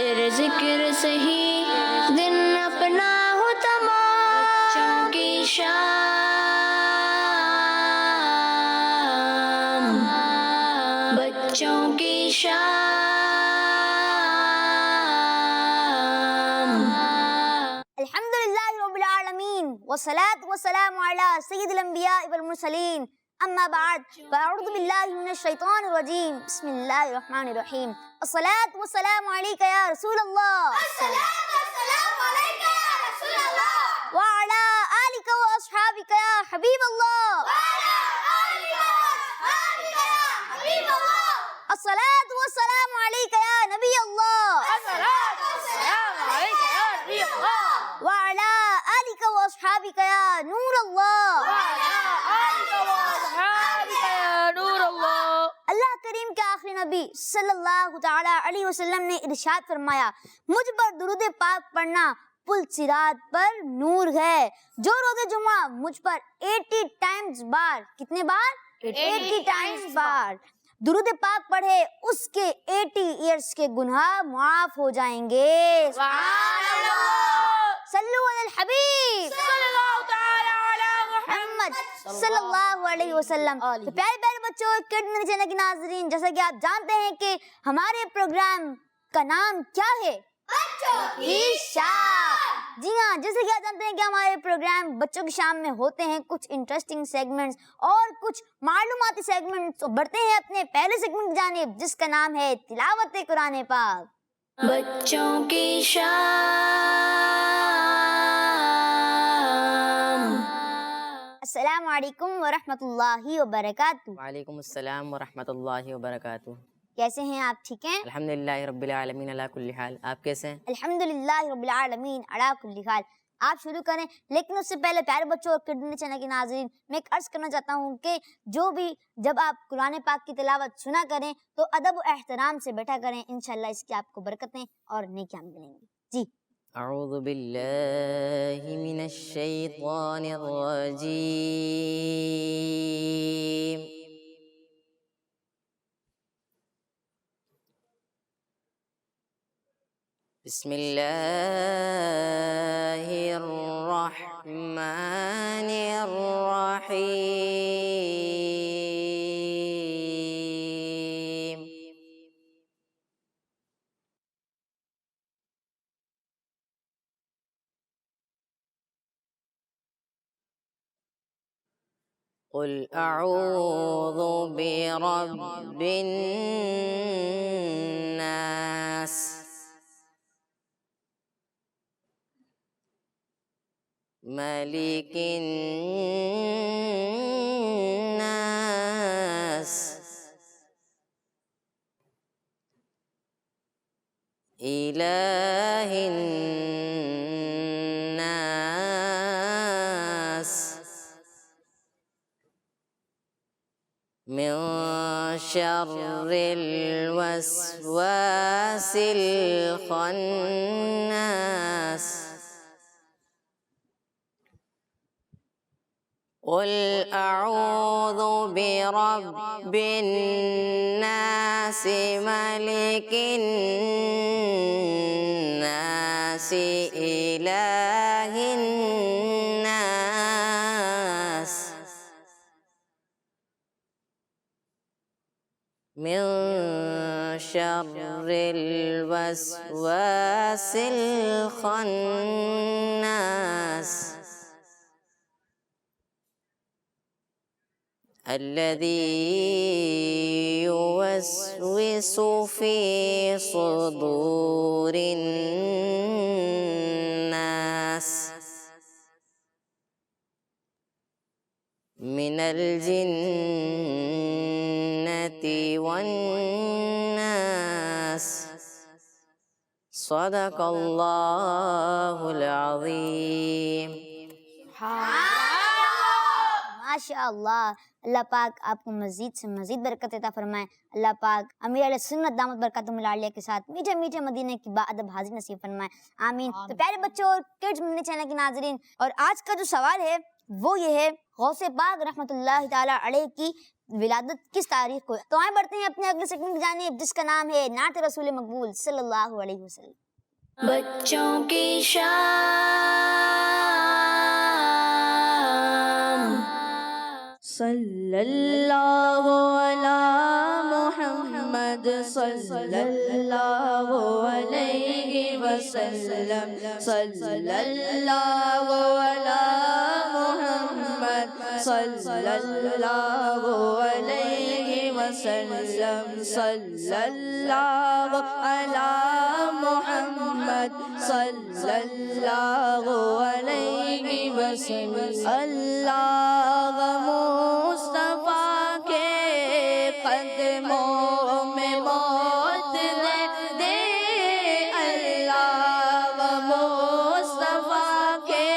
تیرے ذکر سے ہی دن اپنا ہو تمام، بچوں کی شام، بچوں کی شام۔ الحمدللہ رب العالمین والصلاة والسلام علی سید الانبیاء والمرسلین، اما بعد فاعوذ باللہ من الشیطان الرجیم، بسم اللہ الرحمن الرحیم۔ الصلاة والسلام علیک یا رسول اللہ، وعلی آلک واصحابک یا حبیب اللہ، الصلاة والسلام علیک یا نبی اللہ، وعلی آلک واصحابک یا نور اللہ۔ اللہ کریم کے آخری نبی صلی اللہ تعالی علیہ وسلم نے ارشاد فرمایا، مجھ پر درود پاک پڑھنا پل صراط پر نور ہے۔ جو روز جمعہ مجھ پر 80 ٹائمز بار، کتنے بار؟ 80 ٹائمز بار درود پاک پڑھے، اس کے 80 ایئرس کے گناہ معاف ہو جائیں گے۔ سبحان اللہ، صلو علی الحبیب محمد صلی اللہ علیہ وسلم۔ تو پیارے پیارے بچوں، کڈ میرے چینل کے ناظرین، جیسا کہ آپ جانتے ہیں کہ ہمارے پروگرام کا نام کیا ہے؟ بچوں کی شام۔ جی ہاں، جیسے کہ آپ جانتے ہیں کہ ہمارے پروگرام بچوں کی شام میں ہوتے ہیں کچھ انٹرسٹنگ سیگمنٹس اور کچھ معلوماتی سیگمنٹس۔ تو بڑھتے ہیں اپنے پہلے سیگمنٹ کی جانب، جس کا نام ہے تلاوت قرآن پاک۔ بچوں کی شام۔ السلام علیکم ورحمۃ اللہ وبرکاتہ۔ وعلیکم السلام ورحمۃ اللہ وبرکاتہ۔ کیسے ہیں آپ؟ ٹھیک ہیں؟ الحمدللہ رب العالمین علی کل حال۔ آپ کیسے ہیں؟ الحمدللہ رب العالمین علی کل حال۔ آپ شروع کریں، لیکن اس سے پہلے پیارے بچوں اور کڈنی چینل کے ناظرین، میں ایک عرض کرنا چاہتا ہوں کہ جب آپ قرآن پاک کی تلاوت سنا کریں تو ادب و احترام سے بیٹھا کریں، انشاءاللہ اس کی آپ کو برکتیں اور نیکیاں ملیں گی۔ جی۔ اعوذ باللہ من الشیطان الرجیم۔ بسم اللہ الرحمن الرحیم۔ قل اعوذ برب الناس، ملک الناس، الہ الناس، من شر الوسواس الخناس، قل اعوذ برب الناس، ملک الناس، الہ الناس، من شر الوسواس الخناس، الذي يوسوس في صدور الناس من الجنة والناس۔ صدق اللہ العظیم۔ ماشاء اللہ، اللہ پاک آپ کو مزید سے مزید برکت عطا فرمائے۔ اللہ پاک امیر علیہ سنت دامت برکاتہم العالیہ کے ساتھ میٹھے میٹھے مدینے کی باادب حاضری نصیب فرمائے، آمین۔ تو پیارے بچوں اور کڈز مدنی چینل کے ناظرین، اور آج کا جو سوال ہے وہ یہ ہے غوث پاک رحمۃ اللہ تعالی علیہ کی ولادت کس تاریخ کو ہے۔ تو آئیں بڑھتے ہیں اپنے اگلے سیگمنٹ کی جانب، جس کا نام ہے نعت رسول مقبول صلی اللہ علیہ وسلم۔ بچوں کی شام، صلی اللہ علی محمد صلی اللہ علیہ وسلم، صلی اللہ علی محمد صلی اللہ علیہ وسلم، صلی اللہ علی محمد صلی اللہ علیہ وسلم۔ اللہ مصطفیٰ کے قدموں میں موت دے، اللہ مصطفیٰ کے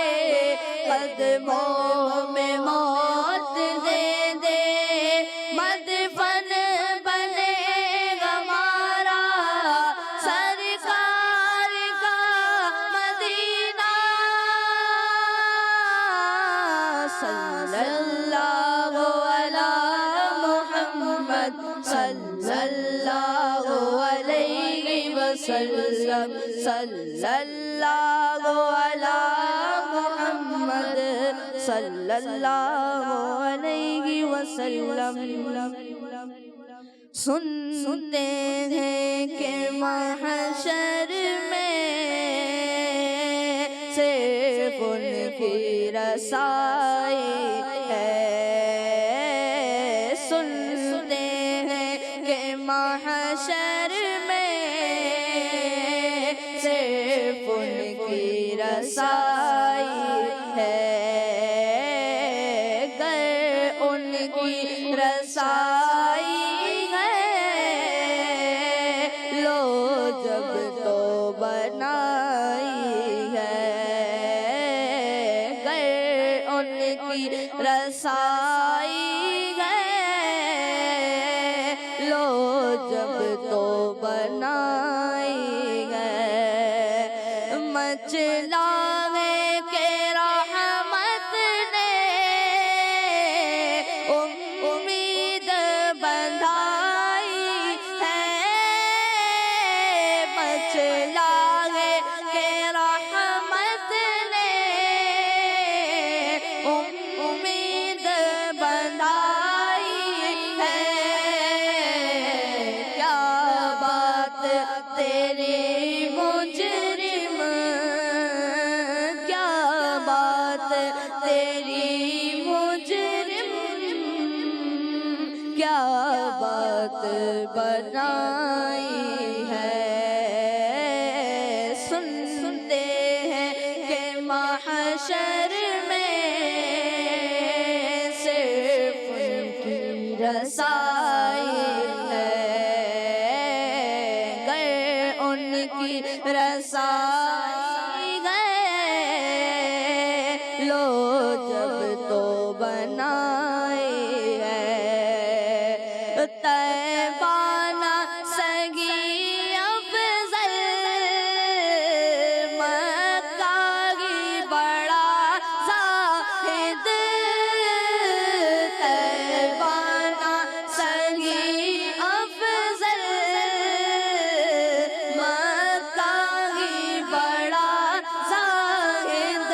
قدموں میں موت دے، مدفن بنے گا ہمارا سرکار کا مدینہ، صلی اللہ علی محمد صلی اللہ علیہ وسلم، صلی اللہ علی محمد صلی اللہ علیہ وسلم۔ سنتے ہیں کہ محشر میں صرف ان کی رسائی ہے، سنتے ہیں کہ محشر میں صرف ان کی رسائی ہے، گر ان کی رسائی لو جب تو بنائی ہے، گر ان کی رسائی ہے، لو جب تو بنائی ہے، مچلانے کے رحمت نے امید بندھائی ہے، مچلانے کے رحمت نے امید بندھائی ہے، کیا بات تیری مجرم، کیا بات تیری مجرم، کیا بات بنائی ہے، سنتے ہیں کہ محشر میں صرف ان کی رسائی ہے، گئے ان کی رسائی گئے، لو جب تو بنائی ہے، تیبانہ سگی افضل مکہ کی بڑا زاہد، تیبانہ سگی افضل مکہ کی بڑا زاہد،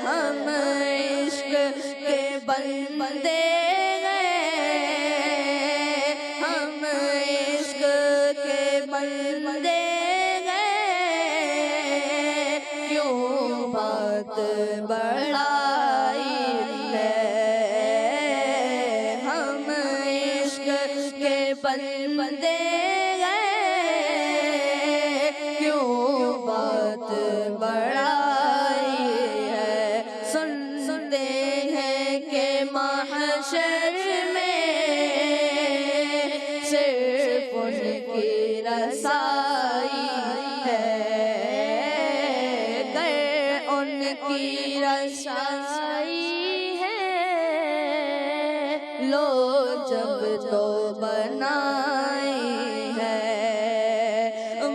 ہم عشق کے بندے ہم عشق کے بندے گئے، کیوں بات بڑھائی ہے، ہم عشق کے بندے گئے، کیوں بات بڑھائی ہے، سنتے ہیں کہ محشر میں صرف ان کی رسائی ہے، گر ان کی رسائی ہے، لو جب تو بنائی ہے،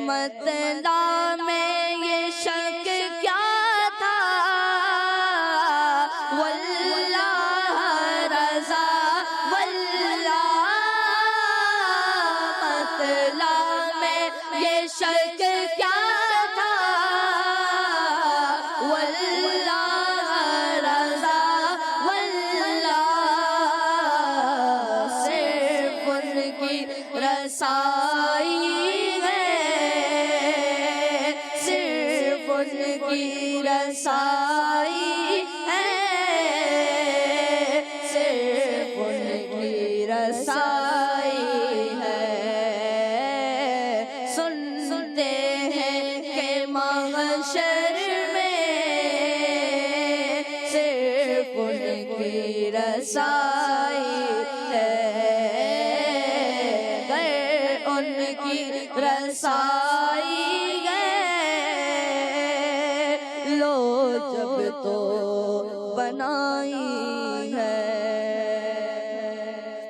مطلع میں یہ شک کیا تھا یہ شک کیا تھا واللہ رضا واللہ صرف ان کی رسائی ہے صرف ان کی رسائی ہے صرف ان کی رسائی ہے سنتے ہیں کہ محشر میں صرف ان کی رسائی ہے ان کی رسائی ہے لو جب تو بنائی ہے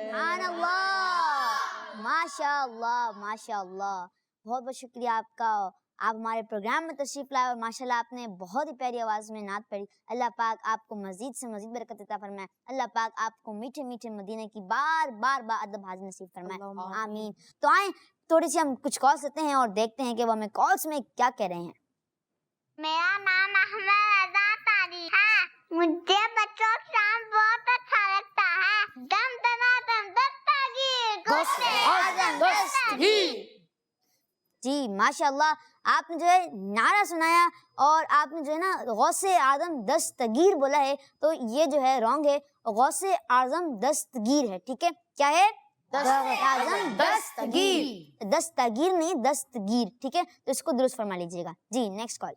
سبحان اللہ، ماشاء اللہ ماشاء اللہ، بہت بہت شکریہ آپ کا، آپ ہمارے پروگرام میں تشریف لائے اور ماشاءاللہ آپ نے بہت ہی پیاری آواز میں نعت پڑھی۔ اللہ پاک آپ کو مزید سے مزید برکت عطا فرمائے، اللہ پاک آپ کو میٹھے میٹھے مدینے کی بار بار ادب حاضر نصیب فرمائے، آمین۔ تو آئیں تھوڑی سی ہم کچھ کالس لیتے ہیں اور دیکھتے ہیں کہ وہ ہمیں کالس میں کیا کہہ رہے ہیں۔ میرا نام احمد رضا تاریخ ہے، مجھے بچوں کا کام بہت اچھا لگتا ہے۔ دم دنادم دستگیر غوثِ اعظم دستگیر۔ جی ماشاء اللہ، آپ نے جو ہے نعرہ سنایا اور آپ نے جو ہے نا غوث اعظم دستگیر بولا ہے، تو یہ جو ہے رانگ ہے، غوث اعظم دستگیر ہے، ٹھیک ہے؟ کیا ہے؟ اعظم دستگیر، دستگیر نہیں دستگیر، ٹھیک ہے؟ تو اس کو درست فرما لیجیے گا۔ جی نیکسٹ کال۔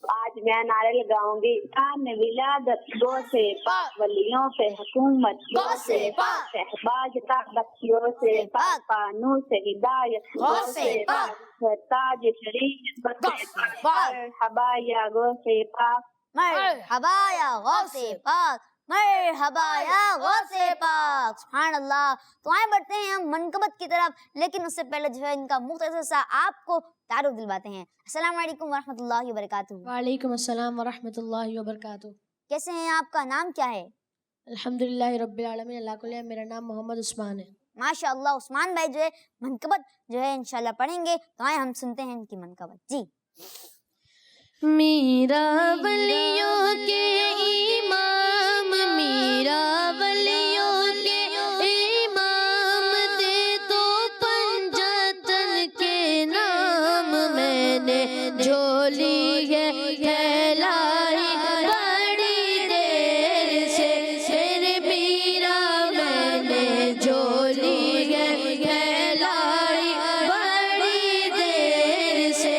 آج میں نعرے لگاؤں گی، شان ولادت غوث پاک، ولیوں سے حکومت غوث پاک، شہباز تا بخشیوں سے پاک، پانو سے ہدایت غوث پاک، تاج شریف غوث پاک، مرحبا یا غوث پاک، مرحبا یا غوث پاک، مرحبا یا غوث پاک، سبحان اللہ۔ تو آئیں بڑھتے ہیں ہم منقبت کی طرف، لیکن اس سے پہلے جو ہے ان کا مختصر سا آپ کو تعارف دلواتے ہیں۔ السلام علیکم ورحمۃ اللہ وبرکاتہ۔ وعلیکم السلام ورحمۃ اللہ وبرکاتہ۔ کیسے ہیں آپ کا نام کیا ہے؟ الحمدللہ رب العالمین، اللہ کو لے، میرا نام محمد عثمان ہے۔ ماشاء اللہ، عثمان بھائی جو ہے منقبت جو ہے انشاءاللہ پڑھیں گے، تو آئیں ہم سنتے ہیں ان کی منقبت۔ جی۔ میرا ولیوں کے امام، میرا ولیوں کے امام، دے دو پنجتن کے نام، میں نے جھولی ہے پھیلائی بڑی دیر سے، میرے میرا میں نے جھولی ہے پھیلائی بڑی دیر سے،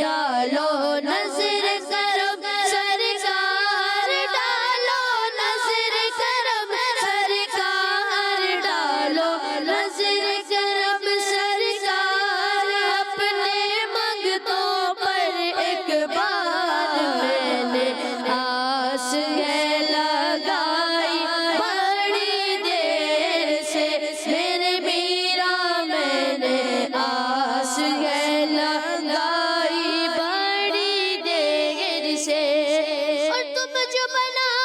ڈالو نظر کرم سرکار، ڈالو نظر کرم سرکار، ڈالو نظر کرم سرکار، اپنے منگتوں پر ایک بار میں نے آس ہے لگائی بڑی دیر سے، میرے میرا میں نے آس ہے لگائی بڑی دیر سے، اور تم جو بناؤ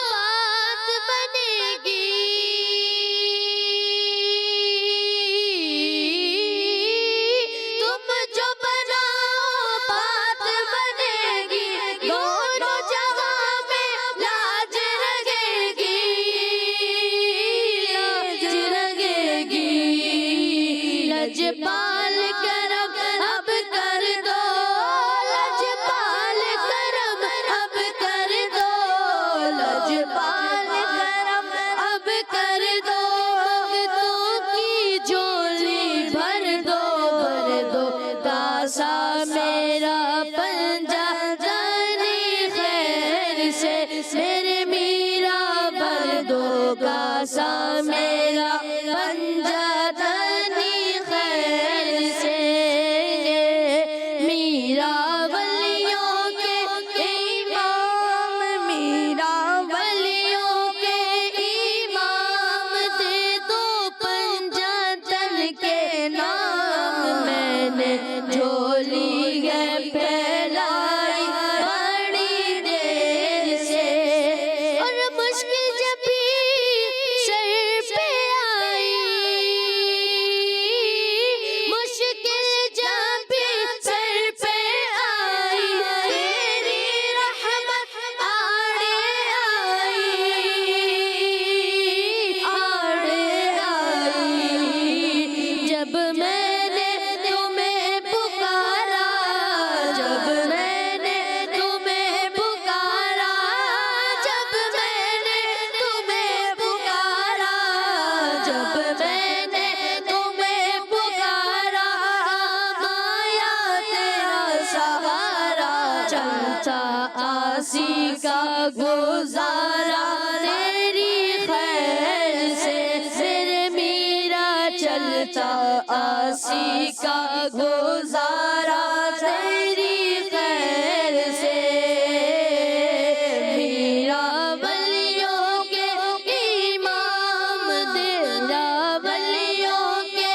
بات بنے گی، تم جو بناؤ بات بنے گی، دونوں جہاں میں لاج رہے گی، لاج رہے گی، لجپال کرم اب کر دو، لجپال کرم اب کر دو، لجپال کرم اب کر دو، منگتوں کی جھولی بھر دو، بھر دو کاسا میرا پنجہ جانی خیر سے، میرے میرا بھر دو کاسا میرا پنجہ جانی خیر سے، میرا ولیوں کے امام، میرا ولیوں کے امام، دے دو پنجہ تن کے نام، میں نے جھولی ہے پھیلائی بڑی دیر سے، اور مشکل جب بھی سر پہ آئی، آسی کا گزارا تیری خیر سے، پھر میرا چلتا آسی کا گزارا تیری خیر سے، میرا ولیوں کے امام تیرا ولیوں کے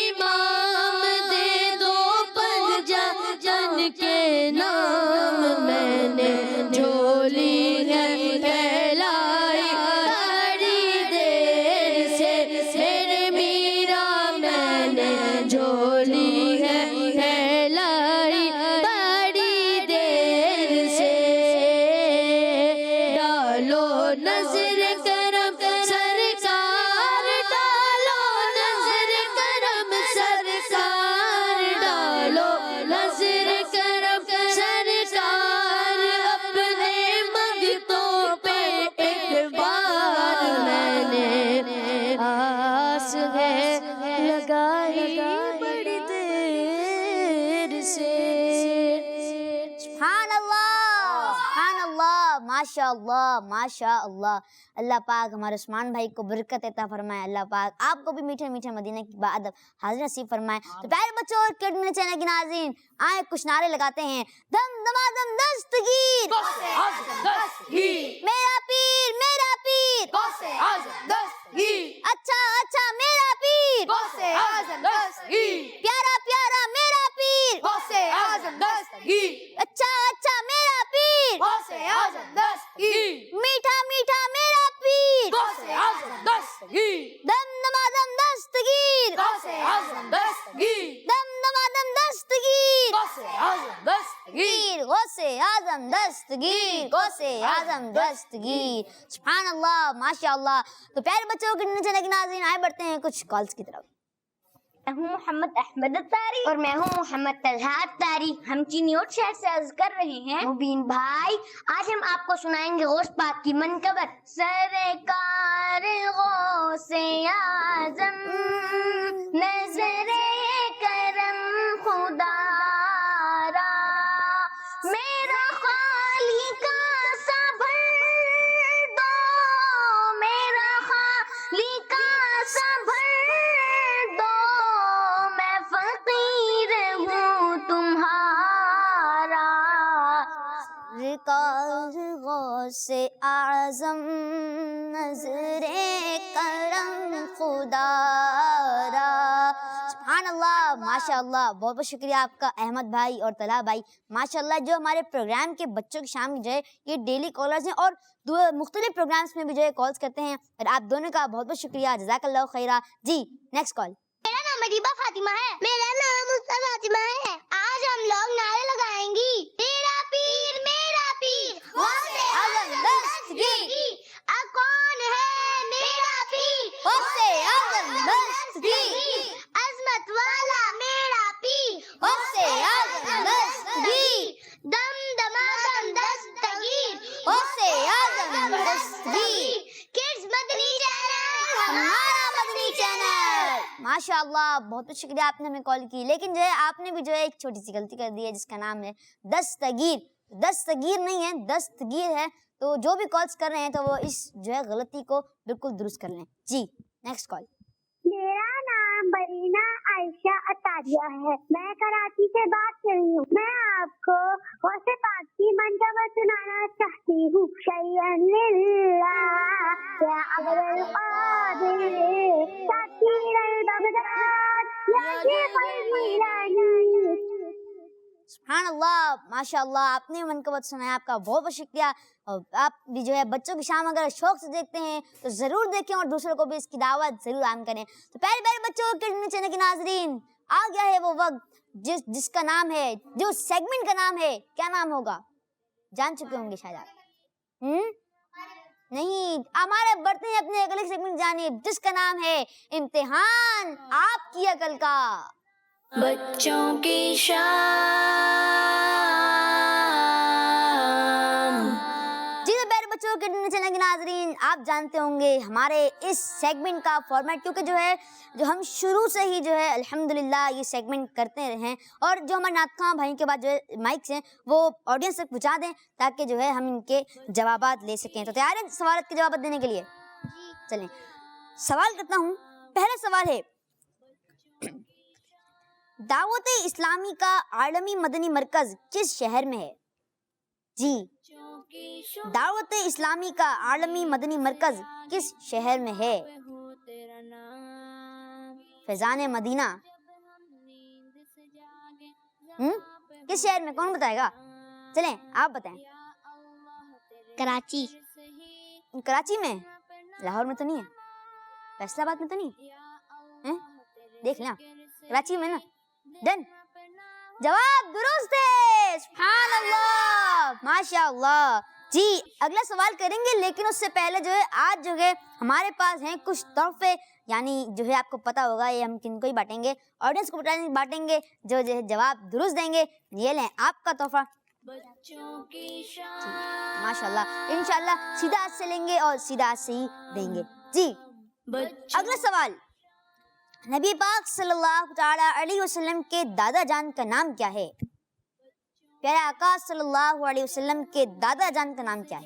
امام دے دو پنجا جن کے نام، میں نے جھولی ہے پھیلائی بڑی دیر سے، پھر میرا میں نے جھولی ہے پھیلائی بڑی دیر سے، ڈالو نظر کرم سرکار، ڈالو نظر کرم سرکار، ڈالو نظر کرم سرکار، اپنے منگتوں پہ ایک بار، میں نے آس ہے لگائی بڑی دیر سے۔ سبحان اللہ، ماشاء اللہ ماشاء اللہ۔ اللہ پاک ہمارے عثمان بھائی کو برکت عطا فرمائے، اللہ پاک آپ کو بھی میٹھے میٹھے مدینہ کی بادب حاضر نصیب فرمائے۔ تو پیارے بچوں اور کڈنے چینل کے ناظرین، آئے کچھ نعرے لگاتے ہیں۔ دم دمادم دستگیر، میرا پیر میرا پیر، اچھا اچھا میرا پیر، پیارا پیارا میرا پیر، اچھا اچھا میرا پیر، میٹھا میٹھا میرا پیر، دم دمادم دستگیر، دم دمادم دستگیر، غوث اعظم دستگیر، غوث اعظم دستگیر۔ سبحان اللہ ماشاء اللہ۔ تو پیارے بچوں کے چینل کے ناظرین، آئے بڑھتے ہیں کچھ کالز کی طرف۔ میں ہوں محمد احمد الطاری اور میں ہوں محمد طلحہ الطاری، ہم چینیوٹ شہر سے عرض کر رہے ہیں۔ مبین بھائی، آج ہم آپ کو سنائیں گے غوث پاک کی منقبت۔ سرکار غوث اعظم نظر کرم خدا را، میرا خالق صبر دو، میرا خالق صبر دو، میں فقیر ہوں تمہارا۔ سرکار غوث اعظم نظر کرم خدا را۔ سبحان اللہ ماشاء اللہ، بہت بہت شکریہ آپ کا احمد بھائی اور طلحہ بھائی، ماشاء اللہ۔ جو ہمارے پروگرام کے بچوں کی شام کی جو ہے یہ ڈیلی کالرز ہیں اور مختلف پروگرامز میں بھی جو ہے کالز کرتے ہیں، اور آپ دونوں کا بہت بہت شکریہ، جزاک اللہ خیرہ۔ جی نیکسٹ کال۔ میرا نام ادیبہ فاطمہ ہے۔ میرا نام مصطفیٰ فاطمہ ہے۔ آج ہم لوگ نعرے لگائیں گی، میرا پیر میرا پیر غوث اعظم دستگیر۔ کون ہے میرا پیر غوث اعظم دستگیر، عظمت والا میرا پیر غوث اعظم دستگیر، دم دمادم دستگیر غوث اعظم دستگیر، کڈز مدنی چینل ہمارا مدنی چینل۔ ماشاء اللہ، بہت بہت شکریہ آپ نے ہمیں کال کی، لیکن جو ہے آپ نے بھی جو ہے ایک چھوٹی سی غلطی کر دی ہے جس کا نام ہے دستگیر۔ دستگیر نہیں ہے، دستگیر ہے۔ تو جو بھی کالز کر رہے ہیں تو وہ اس جو ہے غلطی کو بالکل درست کر لیں۔ جی نیکسٹ کال۔ میرا نام برینا عائشہ عطاریہ ہے، میں کراچی سے بات کر رہی ہوں۔ میں آپ کو غوث پاک کی منقبت سنانا چاہتی ہوں۔ شیئن للہ یا عبد القادر شاکر البغداد یا شیخ الجیلانی۔ سبحان اللہ ماشاء اللہ، آپ نے منقبت سنایا، آپ کا بہت بہت شکریہ۔ اور آپ بھی جو ہے بچوں کی شام اگر شوق سے دیکھتے ہیں تو ضرور دیکھیں اور دوسروں کو بھی اس کی دعوت ضرور عام کریں۔ تو پیارے پیارے بچوں کے چینل کے ناظرین، آ گیا ہے وہ وقت جس کا نام ہے، جو سیگمنٹ کا نام ہے، کیا نام ہوگا؟ جان چکے ہوں گے شاید آپ۔ نہیں، ہمارے بڑھتے ہیں اپنے اگلے سیگمنٹ جانب جس کا نام ہے امتحان آپ کی عقل کا۔ بچوں کی شام۔ جی تو پیارے بچوں کرکٹ چینل کے ناظرین، آپ جانتے ہوں گے ہمارے اس سیگمنٹ کا فارمیٹ، کیونکہ جو ہم شروع سے ہی الحمدللہ یہ سیگمنٹ کرتے رہے ہیں، اور جو ہمارے نعت خواں بھائی کے بعد مائکس ہیں وہ آڈینس تک پہنچا دیں تاکہ ہم ان کے جوابات لے سکیں۔ تو تیار ہیں سوالات کے جوابات دینے کے لیے؟ چلیں سوال کرتا ہوں۔ پہلا سوال ہے، دعوت اسلامی کا عالمی مدنی مرکز کس شہر میں ہے؟ جی، دعوت اسلامی کا عالمی مدنی مرکز کس شہر میں ہے؟ فیضان مدینہ کس شہر میں؟ کون بتائے گا؟ چلیں آپ بتائیں۔ کراچی۔ کراچی میں؟ لاہور میں تو نہیں ہے، فیصل آباد میں تو نہیں ہے، دیکھ لیں کراچی میں نا۔ ڈن، جواب درست ہے، سبحان اللہ، ماشاء اللہ۔ جی اگلا سوال کریں گے، لیکن اس سے پہلے آج ہمارے پاس ہیں کچھ تحفے، یعنی آپ کو پتا ہوگا یہ ہم کن کو ہی بانٹیں گے، آڈینس کو بانٹیں گے جو جواب درست دیں گے۔ یہ لیں آپ کا تحفہ، ماشاء اللہ، انشاءاللہ سیدھا ہاتھ سے لیں گے اور سیدھا ہاتھ سے ہی دیں گے۔ جی اگلا سوال، نبی پاک صلی اللہ تعالی علیہ وسلم کے دادا جان کا نام کیا ہے؟ پیارے آقا صلی اللہ علیہ وسلم کے دادا جان کا نام کیا ہے؟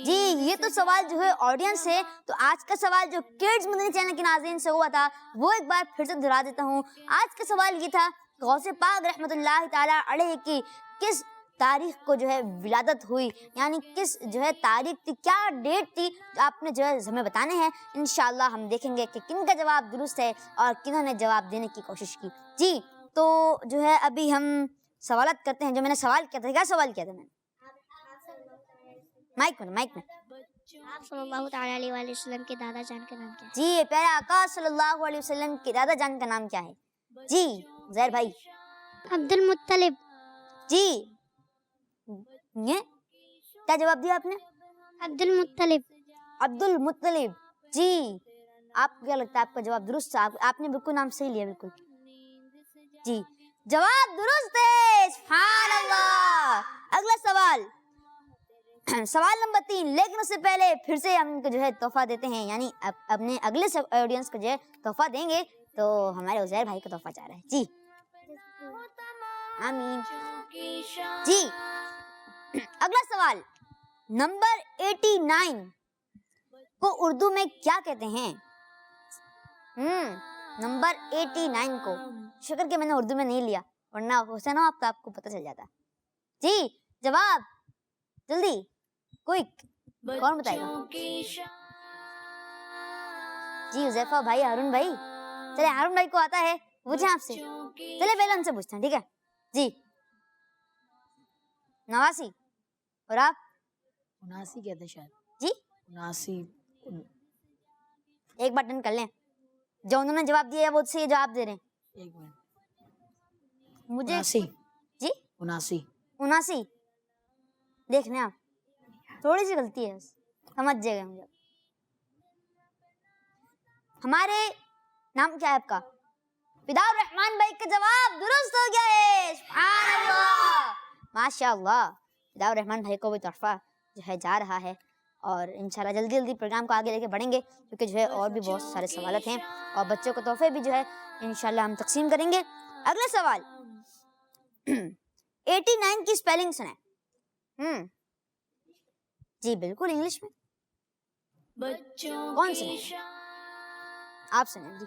جی یہ تو سوال آڈینس ہے، تو آج کا سوال جو کڈز مدنی چینل کے ناظرین سے ہوا تھا وہ ایک بار پھر سے دہرا دیتا ہوں۔ آج کا سوال یہ تھا، غوث پاک رحمت اللہ تعالی علیہ کی کس تاریخ کو ولادت ہوئی، یعنی کس تاریخ تھی، کیا ڈیٹ تھی، آپ نے ہمیں بتانے ہیں۔ انشاءاللہ ہم دیکھیں گے کہ کن کا جواب درست ہے اور کنہوں نے جواب دینے کی کوشش کی۔ جی تو ابھی ہم سوالات کرتے ہیں۔ جو میں نے سوال کیا تھا، کیا سوال کیا تھا میں نے؟ مائک میں آپ صلی اللہ تعالی علیہ وآلہ وسلم کے دادا جان کا نام کیا ہے؟ جی پیارے آقا صلی اللہ علیہ وسلم کے دادا جان کا نام کیا ہے؟ جی زہر بھائی۔ عبد المطلب۔ جی یہ کیا جواب دیا آپ نے؟ عبد المطلب۔ عبد المطلب۔ جی آپ کو کیا لگتا ہے آپ کا جواب درست ہے؟ آپ نے بالکل نام صحیح لیا، بالکل جی جواب درست ہے، سبحان اللہ۔ اگلا سوال، سوال نمبر 3، لیکن اس سے پہلے پھر سے ہم کو تحفہ دیتے ہیں، یعنی اپنے اگلے آڈینس کو تحفہ دیں گے، تو ہمارے عزیر بھائی کا تحفہ چاہ رہا ہے۔ جی آمین۔ جی اگلا سوال، نمبر 89 کو اردو میں کیا کہتے ہیں؟ نمبر 89 کو، شکر کہ میں نے اردو میں نہیں لیا، ورنہ حسین آپ تو آپ کو پتہ چل جاتا۔ جی جواب جلدی، کوئک، کون بتائے گا؟ جی حذیفہ بھائی، ہارون بھائی، چلے ہارون بھائی کو آتا ہے، پوچھیں آپ سے، چلے پہلے ان سے پوچھتے ہیں، ٹھیک ہے؟ جی 89، اور آپ؟ 79 کہتے شاید۔ جی 79۔ ایک بار ڈن کر لیں، جو انہوں نے جواب دیا ہے وہ صحیح جواب دے رہے ہیں۔ ایک منٹ، مجھے 79۔ جی 79۔ 79 دیکھ لیں آپ، تھوڑی سی غلطی ہے، سمجھ جائے گا۔ ہمارے نام کیا ہے آپ کا؟ فدا الرحمان بھائی کا جواب درست ہو گیا ہے، سبحان اللہ، ماشاء اللہ۔ فدا الرحمان بھائی کو بھی تحفہ جا رہا ہے، اور انشاءاللہ جلدی جلدی پروگرام کو آگے لے کے بڑھیں گے، کیونکہ اور بھی بہت سارے سوالات ہیں، اور بچوں کو تحفے بھی انشاءاللہ ہم تقسیم کریں گے۔ اگلا سوال، 89 کی سپیلنگ سنیں۔ جی بالکل انگلش میں، کون سنیں؟ آپ سنیں جی۔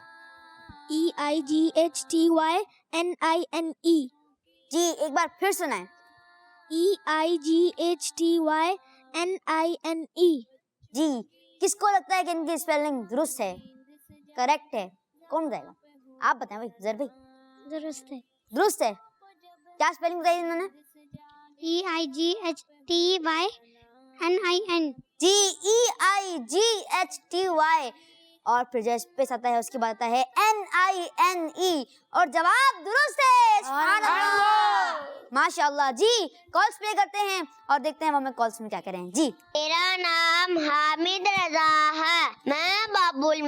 EIGHTYNINE۔ جی ایک بار پھر سنائیں۔ EIGHTYNINE۔ جی کس کو لگتا ہے کہ ان کی اسپیلنگ درست ہے، کریکٹ ہے؟ کون بتائے گا؟ آپ بتائیں بھائی، زہر بھائی۔ درست ہے۔ درست ہے، کیا اسپیلنگ بتائی انہوں نے؟ EIGHTYNIN۔ جی EIGHTY، اور پھر جو اسپیس آتا ہے اس کے بعد آتا ہے NINE، اور جواب درست ہے، سبحان اللہ، ماشاء اللہ۔ جی کالس پلے کرتے ہیں اور دیکھتے ہیں وہ ہمیں کالس میں کیا کریں۔ جی میرا نام حامد رضا ہے، میں باب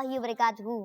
اللہ وبرکاتہ۔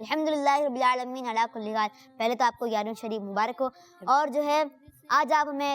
الحمدللہ رب العالمین علی کل حال۔ پہلے تو آپ کو 11ویں شریف مبارک ہو۔ اور جو ہے آج آپ ہمیں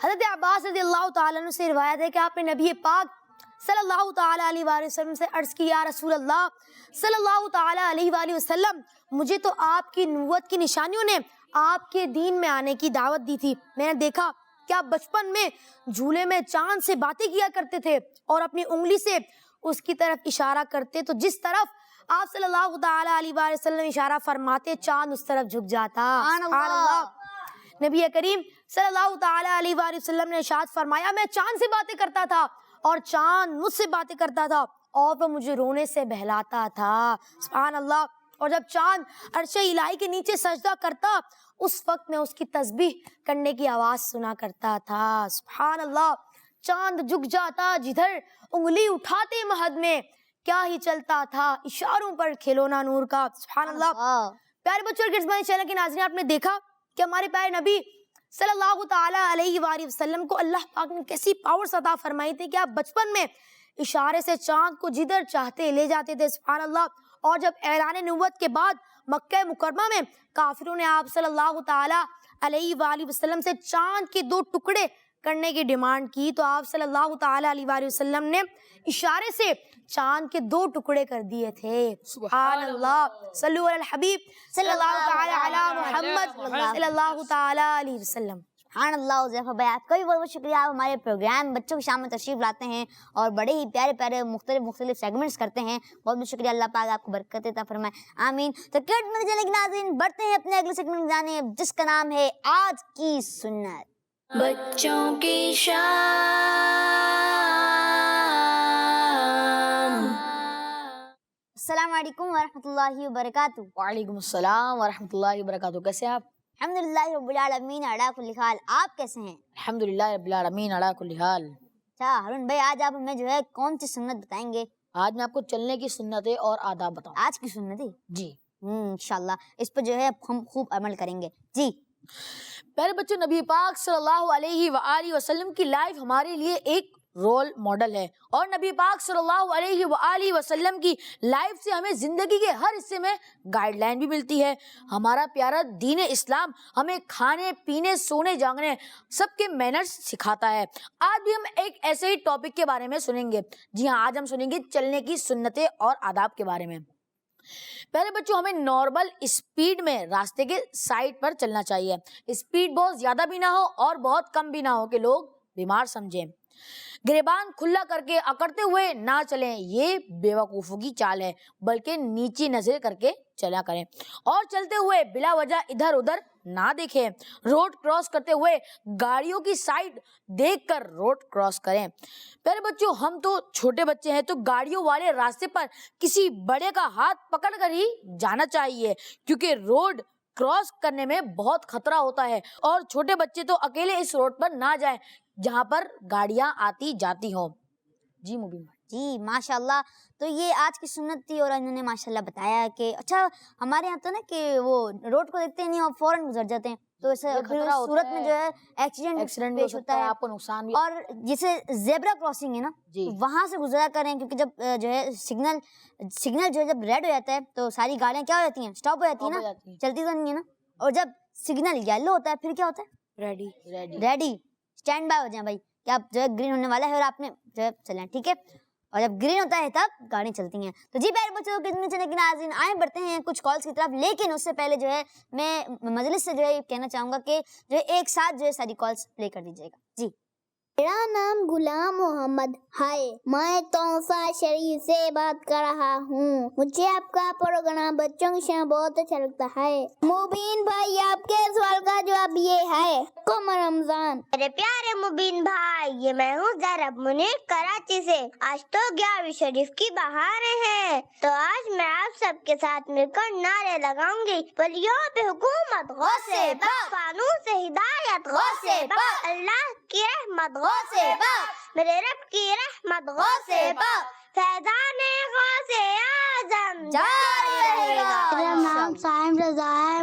حضرت عباس رضی اللہ تعالیٰ عنہ سے روایت ہے کہ آپ نے نبی پاک صلی اللہ تعالیٰ علیہ وآلہ وسلم سے عرض کی، یا رسول اللہ صلی اللہ تعالیٰ علیہ وآلہ وسلم، مجھے تو آپ کی نبوت کی نشانیوں نے آپ کے دین میں آنے کی دعوت دی تھی۔ میں نے دیکھا کہ آپ بچپن میں جھولے میں چاند سے باتیں کیا کرتے تھے اور اپنی انگلی سے اس کی طرف اشارہ کرتے، تو جس طرف آپ صلی اللہ تعالیٰ علیہ وآلہ وسلم اشارہ فرماتے چاند اس طرف جھک جاتا۔ سبحان اللہ۔ نبی کریم صلی اللہ تعالیٰ علیہ وآلہ وسلم نے ارشاد فرمایا، میں چاند سے باتیں کرتا تھا اور چاند مجھ سے باتیں کرتا تھا اور وہ مجھے رونے سے بہلاتا تھا۔ سبحان اللہ۔ اور جب چاند عرش الہی کے نیچے سجدہ کرتا، اس وقت میں اس کی تسبیح کرنے کی آواز سنا کرتا تھا۔ سبحان اللہ۔ چاند جھک جاتا جدھر انگلی اٹھاتے مہد میں، کیا ہی چلتا تھا اشاروں پر کھلونا نور کا۔ سبحان اللہ۔ پیارے بچوں اور گرزمانی چینل کے ناظرین، آپ نے دیکھا کہ ہمارے پیارے نبی صلی اللہ تعالیٰ علیہ وآلہ وسلم کو اللہ پاک نے کیسی پاورز عطا فرمائی تھی کہ آپ بچپن میں اشارے سے چاند کو جدھر چاہتے لے جاتے تھے۔ سبحان اللہ۔ اور جب اعلان نبوت کے بعد مکہ مکرمہ میں کافروں نے آپ صلی اللہ تعالیٰ علیہ وآلہ وسلم سے چاند کے 2 ٹکڑے کرنے کی ڈیمانڈ کی، تو آپ صلی اللہ تعالیٰ علیہ وآلہ وسلم نے اشارے سے چاند کے 2 ٹکڑے کر دیے تھے۔ سبحان اللہ۔ صلو علی الحبیب صلی اللہ تعالیٰ علی محمد صلی اللہ تعالیٰ علیہ وسلم۔ سبحان اللہ حذیفہ بھائی، آپ کا بھی بہت بہت شکریہ۔ آپ ہمارے پروگرام بچوں کی شام میں تشریف لاتے ہیں اور بڑے ہی پیارے پیارے مختلف سیگمنٹس کرتے ہیں۔ بہت بہت شکریہ، اللہ پاک آپ کو برکت عطا فرمائے، آمین۔ تو کیٹ میرے چینل کے ناظرین، بڑھتے ہیں اپنے اگلے سیگمنٹ میں جانے، جس کا نام ہے آج کی سنت۔ بچوں کی شام۔ السلام علیکم ورحمۃ اللہ وبرکاتہ۔ وعلیکم السلام ورحمۃ اللہ وبرکاتہ۔ کیسے ہیں آپ؟ الحمدللہ رب العالمین علی کل حال۔ آپ کیسے ہیں؟ الحمدللہ رب العالمین علی کل حال۔ اچھا ہارون بھائی، آج آپ ہمیں جو ہے کون سی سنت بتائیں گے؟ آج میں آپ کو چلنے کی سنتیں اور آداب بتاؤں۔ آج کی سنت ہے جی انشاءاللہ، اس پر جو ہے ہم خوب عمل کریں گے۔ جی پہلے بچوں، نبی پاک صلی اللہ علیہ وآلہ وسلم کی لائف ہمارے لیے ایک رول ماڈل ہے، اور نبی پاک صلی اللہ علیہ وآلہ وسلم کی لائف سے ہمیں زندگی کے ہر حصے میں گائیڈ لائن بھی ملتی ہے۔ ہمارا پیارا دین اسلام ہمیں کھانے پینے سونے جاگنے سب کے مینرز سکھاتا ہے۔ آج بھی ہم ایک ایسے ہی ٹاپک کے بارے میں سنیں گے۔ جی ہاں، آج ہم سنیں گے چلنے کی سنتیں اور آداب کے بارے میں۔ پہلے بچوں، ہمیں نارمل اسپیڈ میں راستے کے سائڈ پر چلنا چاہیے۔ اسپیڈ بہت زیادہ بھی نہ ہو اور بہت کم بھی نہ ہو کہ لوگ بیمار سمجھیں۔ گریبان کھلا کر کے اکڑتے ہوئے نہ چلیں، یہ بے وقوفوں کی چال ہے، بلکہ نیچی نظر کر کے چلا کریں، اور چلتے ہوئے بلا وجہ ادھر ادھر نہ دیکھیں۔ روڈ کراس کرتے ہوئے گاڑیوں کی سائڈ دیکھ کر روڈ کراس کریں۔ پہلے بچوں، ہم تو چھوٹے بچے ہیں تو گاڑیوں والے راستے پر کسی بڑے کا ہاتھ پکڑ کر ہی جانا چاہیے، کیونکہ روڈ کراس کرنے میں بہت خطرہ ہوتا ہے، اور چھوٹے بچے تو اکیلے اس روڈ پر نہ جائیں جہاں پر گاڑیاں آتی جاتی ہوں۔ جی مبین بھائی۔ جی ماشاء اللہ، تو یہ آج کی سنت تھی، اور انہوں نے ماشاءاللہ بتایا کہ اچھا ہمارے یہاں تو نا کہ وہ روڈ کو دیکھتے نہیں اور فوراً گزر جاتے ہیں، تو اس صورت میں جو ہے ایکسیڈنٹ پیش ہوتا ہے، آپ کو نقصان بھی۔ اور جسے زیبرا کراسنگ ہے نا، وہاں سے گزرا کریں، کیونکہ جب جو ہے سگنل جو ہے جب ریڈ ہو جاتا ہے تو ساری گاڑیاں کیا ہو جاتی ہیں، اسٹاپ ہو جاتی ہیں نا، چلتی تو نہیں ہے نا، اور جب سگنل یلو ہوتا ہے پھر کیا ہوتا ہے، ریڈی اسٹینڈ بائی ہو جائیں بھائی، کہ آپ جو ہے گرین ہونے والا ہے اور آپ نے جو ہے چلنا، ٹھیک ہے، اور جب گرین ہوتا ہے تب گاڑی چلتی ہیں۔ تو جی پیارے بچوں کتنے چلے کے ناظرین، آئیں بڑھتے ہیں کچھ کالز کی طرف، لیکن اس سے پہلے جو ہے میں مجلس سے جو ہے کہنا چاہوں گا کہ جو ہے ایک ساتھ جو ہے ساری کالز پلے کر دیجیے گا۔ جی میرا نام غلام محمد ہے، میں توسا شریف سے بات کر رہا ہوں۔ مجھے آپ کا پروگرام بچوں کی شام بہت اچھا لگتا ہے۔ مبین بھائی، آپ کے سوال کا جواب یہ ہے، کم رمضان۔ میرے پیارے مبین بھائی، یہ میں ہوں زینب منیر کراچی سے۔ آج تو 11ویں شریف کی بہاریں ہیں، تو آج میں آپ سب کے ساتھ مل کر نعرے لگاؤں گی، ولیوں پہ حکومت غوث پاک، قانون سے ہدایت غوث پاک، اللہ کی رحمت غوث پاک، میرے رب کی رحمت غوث پاک، فیضان غوث اعظم جاری رہے گا۔ میرا نام سائم رضا ہے،